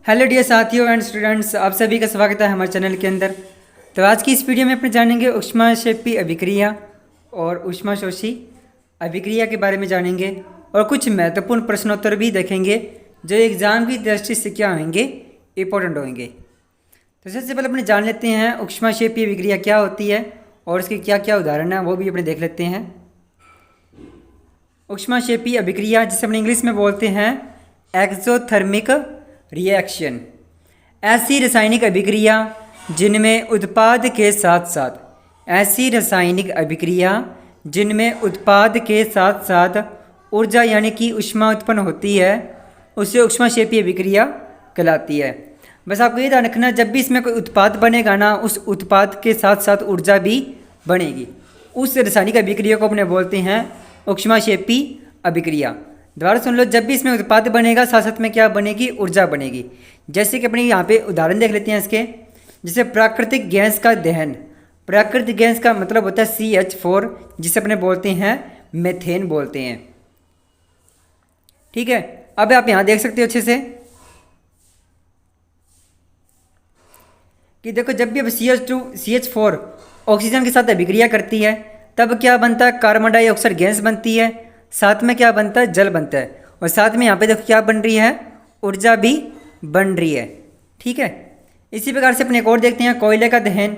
Hello dear साथियों and students, आप सभी का स्वागत है हमारे चैनल के अंदर। तो आज की इस वीडियो में अपने जानेंगे ऊष्माक्षेपी अभिक्रिया और ऊष्माशोषी अभिक्रिया के बारे में जानेंगे और कुछ महत्वपूर्ण प्रश्नोत्तर भी देखेंगे जो एग्जाम की दृष्टि से क्या होंगे, इंपॉर्टेंट होंगे। तो सबसे पहले अपने जान लेते हैं ऊष्माक्षेपी अभिक्रिया क्या होती है और इसके क्या क्या उदाहरण हैं वो भी अपने देख लेते हैं। ऊष्माक्षेपी अभिक्रिया जिसे अपने इंग्लिश में बोलते हैं एक्सोथर्मिक रिएक्शन, ऐसी रासायनिक अभिक्रिया जिनमें उत्पाद के साथ साथ ऊर्जा यानी कि ऊष्मा उत्पन्न होती है, उसे ऊष्माक्षेपी अभिक्रिया कहलाती है। बस आपको ये ध्यान रखना, जब भी इसमें कोई उत्पाद बनेगा ना, उस उत्पाद के साथ साथ ऊर्जा भी बनेगी। उस रासायनिक अभिक्रिया को अपने बोलते हैं ऊष्माक्षेपी अभिक्रिया। दोबारा सुन लो, जब भी इसमें उत्पाद बनेगा साथ साथ में क्या बनेगी, ऊर्जा बनेगी। जैसे कि अपने यहाँ पे उदाहरण देख लेते हैं इसके, जैसे प्राकृतिक गैस का दहन। प्राकृतिक गैस का मतलब होता है CH4, जिसे अपने बोलते हैं मेथेन बोलते हैं। ठीक है, अब आप यहाँ देख सकते हो अच्छे से कि देखो, जब भी अब CH4 ऑक्सीजन के साथ अभिक्रिया करती है तब क्या बनता है, कार्बन डाइऑक्साइड गैस बनती है, साथ में क्या बनता है, जल बनता है, और साथ में यहाँ पे देखो क्या बन रही है, ऊर्जा भी बन रही है। ठीक है, इसी प्रकार से अपने एक और देखते हैं कोयले का दहन।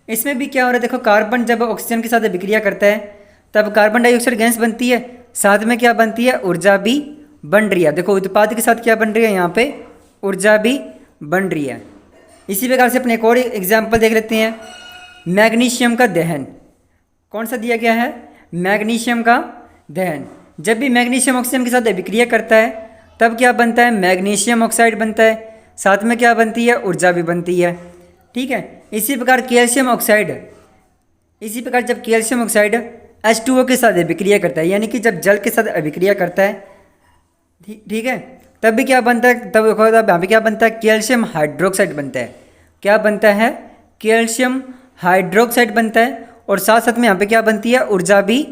इसमें भी क्या हो रहा है, देखो कार्बन जब ऑक्सीजन के साथ अभिक्रिया करता है तब कार्बन डाइऑक्साइड गैस बनती है, साथ में क्या बनती है, ऊर्जा भी बन रही है। देखो उत्पाद के साथ क्या बन रही है, यहाँ पे ऊर्जा भी बन रही है। इसी प्रकार से अपने एक और एग्जाम्पल देख लेते हैं, मैग्नीशियम का दहन। कौन सा दिया गया है, मैग्नीशियम का दहन। जब भी मैग्नीशियम ऑक्सीजन के साथ अभिक्रिया करता है तब क्या बनता है, मैग्नीशियम ऑक्साइड बनता है, साथ में क्या बनती है, ऊर्जा भी बनती है। ठीक है, इसी प्रकार कैल्शियम ऑक्साइड, जब कैल्शियम ऑक्साइड H2O के साथ अभिक्रिया करता है, यानी कि जब जल के साथ अभिक्रिया करता है, ठीक है, तब भी क्या बनता है, तब देखो यहाँ पे क्या बनता है, कैल्शियम हाइड्रोक्साइड बनता है। क्या बनता है, कैल्शियम हाइड्रोक्साइड बनता है, और साथ साथ में यहाँ पे क्या बनती है, ऊर्जा भी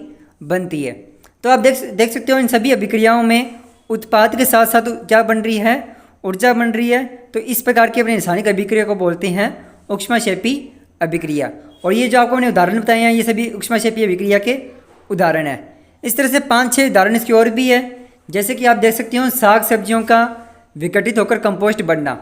बनती है। तो आप देख सकते हो इन सभी अभिक्रियाओं में उत्पाद के साथ साथ क्या बन रही है, ऊर्जा बन रही है। तो इस प्रकार की अपनी रासायनिक अभिक्रिया को बोलते हैं ऊष्माक्षेपी अभिक्रिया। और ये जो आपको मैंने उदाहरण बताए हैं ये सभी ऊष्माक्षेपी अभिक्रिया के उदाहरण हैं। इस तरह से 5-6 उदाहरण इसकी और भी है। जैसे कि आप देख सकते हो साग सब्जियों का विघटित होकर कंपोस्ट बनना।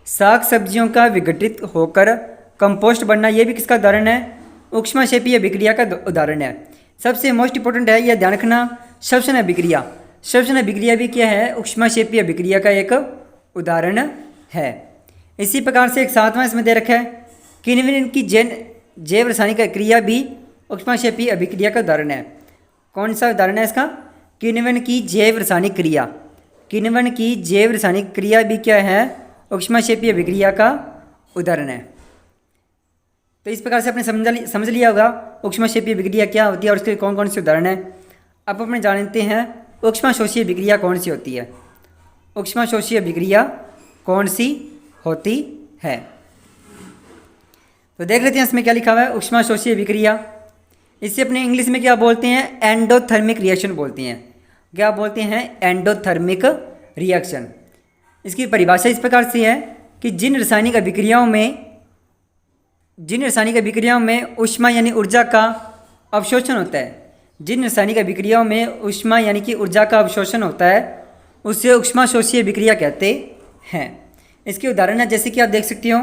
साग सब्जियों का विघटित होकर कंपोस्ट बनना, ये भी किसका उदाहरण है, ऊष्माक्षेपी अभिक्रिया का उदाहरण है। सबसे मोस्ट इंपॉर्टेंट है, यह ध्यान रखना, श्वसन अभिक्रिया। श्वसन अभिक्रिया भी क्या है, ऊष्माक्षेपी अभिक्रिया का एक उदाहरण है। इसी प्रकार से एक 7वां इसमें दे रखा है, किण्वन की जैव रासायनिक क्रिया भी ऊष्माक्षेपी अभिक्रिया का उदाहरण है। कौन सा उदाहरण है इसका, किण्वन की जैव रासायनिक क्रिया। किण्वन की जैव रासायनिक क्रिया भी क्या है, ऊष्माक्षेपी अभिक्रिया का उदाहरण है। तो इस प्रकार से आपने समझ लिया होगा ऊष्माक्षेपी अभिक्रिया क्या होती है और उसके कौन कौन से उदाहरण है। अब अपने जानते हैं ऊष्माशोषी अभिक्रिया कौन सी होती है। ऊष्माशोषी अभिक्रिया कौन सी होती है, तो देख लेते हैं इसमें क्या लिखा हुआ है, ऊष्माशोषी अभिक्रिया। इसे अपने इंग्लिश में क्या बोलते हैं, एंडोथर्मिक रिएक्शन बोलते हैं। क्या बोलते हैं, एंडोथर्मिक रिएक्शन। इसकी परिभाषा इस प्रकार से है कि जिन रासायनिक अभिक्रियाओं में ऊष्मा यानी ऊर्जा का अवशोषण होता है, जिन रासायनिक अभिक्रियाओं में ऊष्मा यानी कि ऊर्जा का अवशोषण होता है उसे ऊष्माशोषी अभिक्रिया कहते हैं। इसके उदाहरण है, जैसे कि आप देख सकते हो,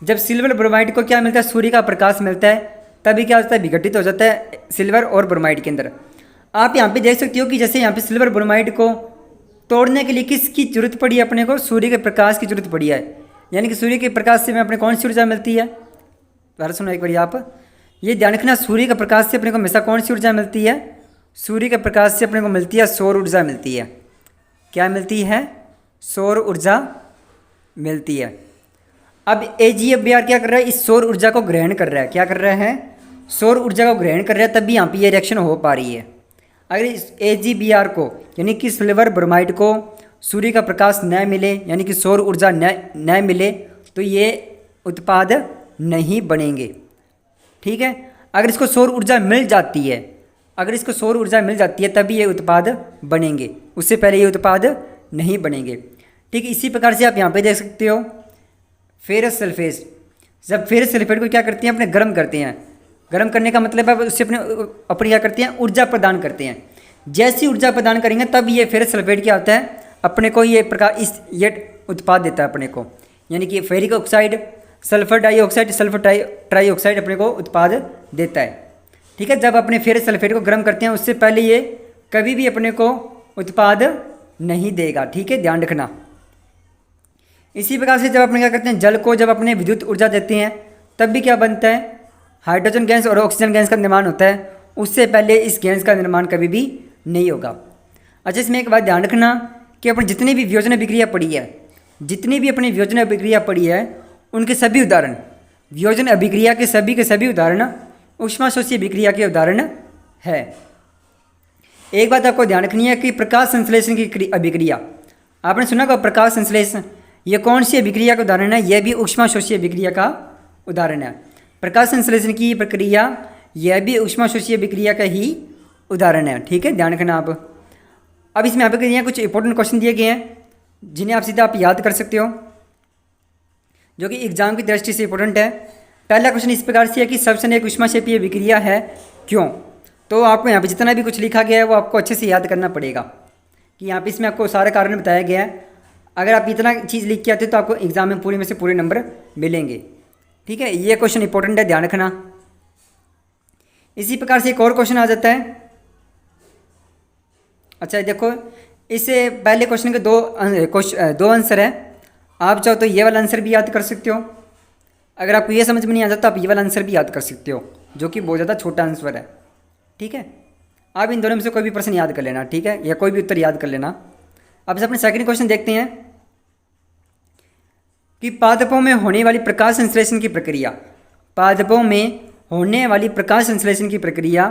जब सिल्वर ब्रोमाइड को क्या मिलता है, सूर्य का प्रकाश मिलता है, तभी क्या होता है, विघटित हो जाता है सिल्वर और ब्रोमाइड के अंदर। आप यहाँ पे देख सकते हो कि जैसे यहाँ पे सिल्वर ब्रोमाइड को तोड़ने के लिए किसकी जरूरत पड़ी है, अपने को सूर्य के प्रकाश की जरूरत पड़ी है। यानी कि सूर्य के प्रकाश से हमें अपने कौन सी ऊर्जा मिलती है, दोबारा सुनो एक बार, आप ये ध्यान रखना, सूर्य के प्रकाश से अपने को हमेशा कौन सी ऊर्जा मिलती है, सूर्य के प्रकाश से अपने को मिलती है सौर ऊर्जा मिलती है। क्या मिलती है, सौर ऊर्जा मिलती है। अब AgFBr क्या कर रहा है, इस सौर ऊर्जा को ग्रहण कर रहा है। क्या कर रहा है, सौर ऊर्जा को ग्रहण कर रहा है, तब भी यहाँ पे ये रिएक्शन हो पा रही है। अगर इस AgBr को यानी कि सिल्वर ब्रोमाइड को सूर्य का प्रकाश न मिले यानी कि सौर ऊर्जा न मिले तो ये उत्पाद नहीं बनेंगे। ठीक है, अगर इसको सौर ऊर्जा मिल जाती है, तभी ये उत्पाद बनेंगे, उससे पहले ये उत्पाद नहीं बनेंगे। ठीक है, इसी प्रकार से आप यहाँ पे देख सकते हो फेरस सल्फेट। जब फेरस सल्फेट को क्या करते हैं, अपने गर्म करते हैं। गर्म करने का मतलब है उससे अपनी क्या करते हैं, ऊर्जा प्रदान करते हैं। जैसी ऊर्जा प्रदान करेंगे तब ये फेरस सल्फेट क्या होता है, अपने को ये प्रकार ये उत्पाद देता है अपने को, यानी कि ferric oxide, sulphur dioxide, sulphur trioxide अपने को उत्पाद देता है। ठीक है, जब अपने फेरस सल्फेट को गर्म करते हैं उससे पहले ये कभी भी अपने को उत्पाद नहीं देगा। ठीक है, ध्यान रखना। इसी प्रकार से जब अपने क्या करते हैं, जल को जब अपने विद्युत ऊर्जा देते हैं तब भी क्या बनता है, हाइड्रोजन गैस और ऑक्सीजन गैस का निर्माण होता है। उससे पहले इस गैस का निर्माण कभी भी नहीं होगा। अच्छा, इसमें एक बात ध्यान रखना कि अपने जितनी भी वियोजन अभिक्रिया पड़ी है, जितनी भी अपनी वियोजन अभिक्रिया पड़ी है, उनके सभी उदाहरण, वियोजन अभिक्रिया के सभी उदाहरण ऊष्माशोषी अभिक्रिया के उदाहरण है। एक बात आपको ध्यान रखनी है कि प्रकाश संश्लेषण की अभिक्रिया, आपने सुना होगा प्रकाश संश्लेषण, ये कौन सी अभिक्रिया का उदाहरण है, यह भी ऊष्माशोषी अभिक्रिया का उदाहरण है। प्रकाश संश्लेषण की प्रक्रिया यह भी ऊष्माशोषी अभिक्रिया का ही उदाहरण है। ठीक है, ध्यान रखना आप। अब इसमें यहाँ पे कुछ इंपॉर्टेंट क्वेश्चन दिए गए हैं जिन्हें आप सीधा याद कर सकते हो, जो कि एग्जाम की दृष्टि से इंपॉर्टेंट है। पहला क्वेश्चन इस प्रकार से है कि सबसे एक ऊष्माक्षेपीय अभिक्रिया है क्यों। तो आपको यहाँ पे जितना भी कुछ लिखा गया है वो आपको अच्छे से याद करना पड़ेगा कि यहाँ पे इसमें आपको सारा कारण बताया गया है। अगर आप इतना चीज़ लिख के आते तो आपको एग्जाम में पूरे में से पूरे नंबर मिलेंगे। ठीक है, ये क्वेश्चन इंपॉर्टेंट है, ध्यान रखना। इसी प्रकार से एक और क्वेश्चन आ जाता है। अच्छा देखो, इससे पहले क्वेश्चन के दो आंसर है। आप चाहो तो ये वाला आंसर भी याद कर सकते हो। अगर आपको ये समझ में नहीं आता तो आप ये वाला आंसर भी याद कर सकते हो, जो कि बहुत ज़्यादा छोटा आंसर है। ठीक है, आप इन दोनों में से कोई भी प्रश्न याद कर लेना। ठीक है, या कोई भी उत्तर याद कर लेना। अब से अपने सेकंड क्वेश्चन देखते हैं कि पादपों में होने वाली प्रकाश संश्लेषण की प्रक्रिया, पादपों में होने वाली प्रकाश संश्लेषण की प्रक्रिया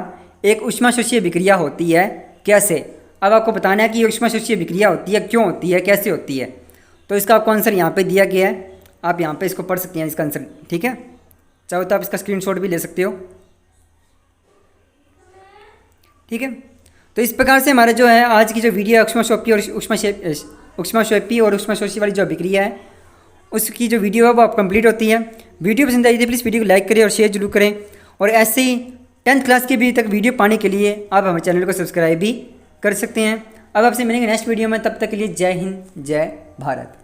एक ऊष्माशोषी अभिक्रिया होती है, कैसे। अब आपको बताना है कि ऊष्माशोषी अभिक्रिया होती है, क्यों होती है, कैसे होती है। तो इसका आपको आंसर यहाँ पे दिया गया है, आप यहाँ पे इसको पढ़ सकते हैं इसका आंसर। ठीक है, चाहो तो आप इसका स्क्रीनशॉट भी ले सकते हो। ठीक है, तो इस प्रकार से हमारा जो है आज की जो वीडियो है ऊष्माक्षेपी और ऊष्माशोषी वाली जो अभिक्रिया है उसकी जो वीडियो है वो आप कंप्लीट होती है। वीडियो पसंद आई थी प्लीज़ वीडियो को लाइक करें और शेयर जरूर करें। और ऐसे ही 10th क्लास के भी तक वीडियो पाने के लिए आप हमारे चैनल को सब्सक्राइब भी कर सकते हैं। अब आपसे मिलेंगे नेक्स्ट वीडियो में, तब तक के लिए जय हिंद, जय भारत।